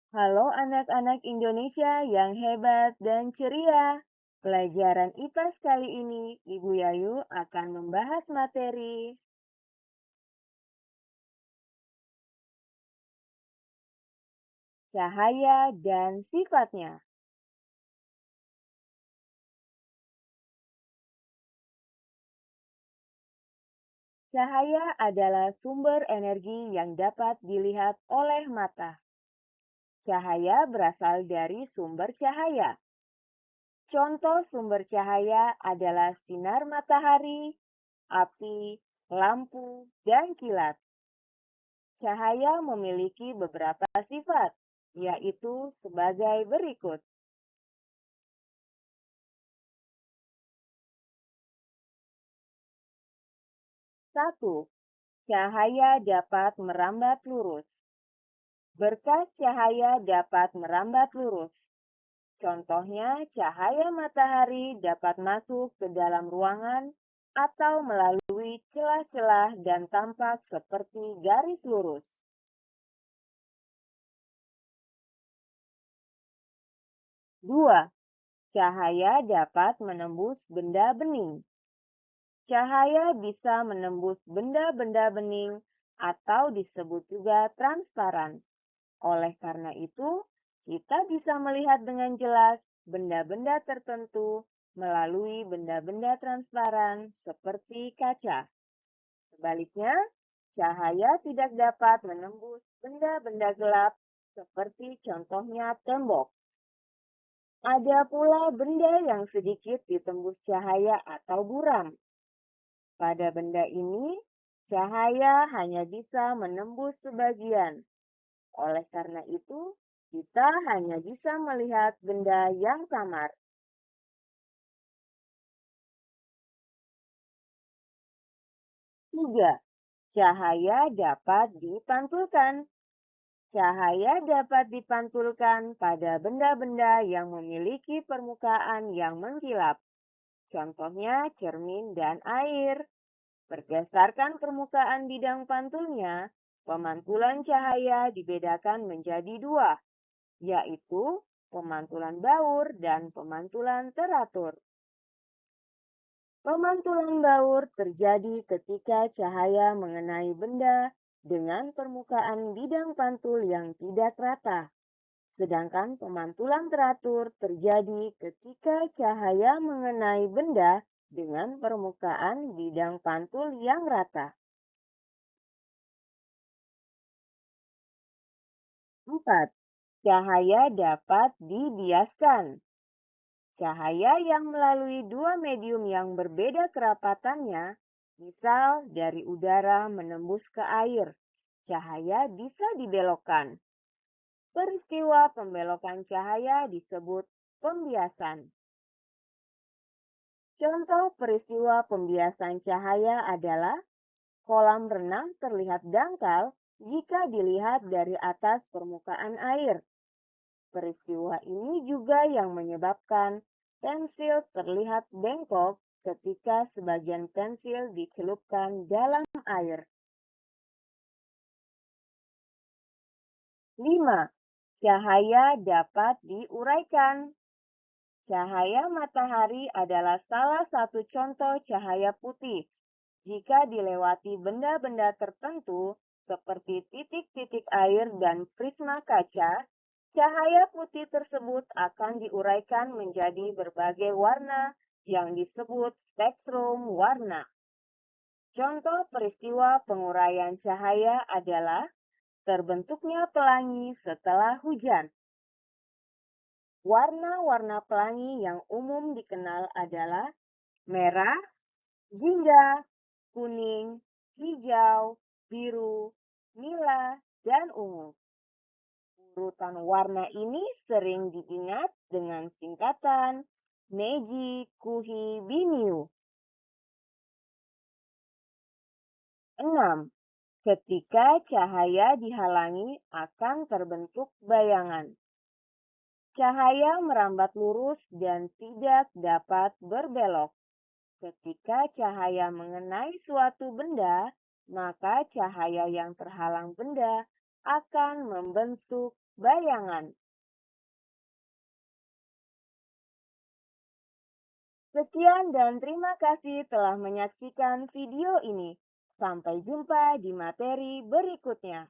Halo anak-anak Indonesia yang hebat dan ceria. Pelajaran IPS kali ini, Ibu Yayu akan membahas materi cahaya dan sifatnya. Cahaya adalah sumber energi yang dapat dilihat oleh mata. Cahaya berasal dari sumber cahaya. Contoh sumber cahaya adalah sinar matahari, api, lampu, dan kilat. Cahaya memiliki beberapa sifat, yaitu sebagai berikut. Satu, cahaya dapat merambat lurus. Berkas cahaya dapat merambat lurus. Contohnya, cahaya matahari dapat masuk ke dalam ruangan atau melalui celah-celah dan tampak seperti garis lurus. Dua, cahaya dapat menembus benda bening. Cahaya bisa menembus benda-benda bening atau disebut juga transparan. Oleh karena itu, kita bisa melihat dengan jelas benda-benda tertentu melalui benda-benda transparan seperti kaca. Sebaliknya, cahaya tidak dapat menembus benda-benda gelap seperti contohnya tembok. Ada pula benda yang sedikit ditembus cahaya atau buram. Pada benda ini, cahaya hanya bisa menembus sebagian. Oleh karena itu, kita hanya bisa melihat benda yang samar. Tiga, cahaya dapat dipantulkan. Cahaya dapat dipantulkan pada benda-benda yang memiliki permukaan yang mengkilap. Contohnya cermin dan air. Berdasarkan permukaan bidang pantulnya, pemantulan cahaya dibedakan menjadi dua, yaitu pemantulan baur dan pemantulan teratur. Pemantulan baur terjadi ketika cahaya mengenai benda dengan permukaan bidang pantul yang tidak rata. Sedangkan pemantulan teratur terjadi ketika cahaya mengenai benda dengan permukaan bidang pantul yang rata. 4. Cahaya dapat dibiaskan. Cahaya yang melalui dua medium yang berbeda kerapatannya, misal dari udara menembus ke air, cahaya bisa dibelokkan. Peristiwa pembelokan cahaya disebut pembiasan. Contoh peristiwa pembiasan cahaya adalah kolam renang terlihat dangkal jika dilihat dari atas permukaan air. Peristiwa ini juga yang menyebabkan pensil terlihat bengkok ketika sebagian pensil dicelupkan dalam air. 5. Cahaya dapat diuraikan. Cahaya matahari adalah salah satu contoh cahaya putih. Jika dilewati benda-benda tertentu seperti titik-titik air dan prisma kaca, cahaya putih tersebut akan diuraikan menjadi berbagai warna yang disebut spektrum warna. Contoh peristiwa penguraian cahaya adalah terbentuknya pelangi setelah hujan. Warna-warna pelangi yang umum dikenal adalah merah, jingga, kuning, hijau, biru, nila, dan ungu. Urutan warna ini sering diingat dengan singkatan Meiji Kuhi Biniu. 6. Ketika cahaya dihalangi akan terbentuk bayangan. Cahaya merambat lurus dan tidak dapat berbelok. Ketika cahaya mengenai suatu benda, maka cahaya yang terhalang benda akan membentuk bayangan. Sekian dan terima kasih telah menyaksikan video ini. Sampai jumpa di materi berikutnya.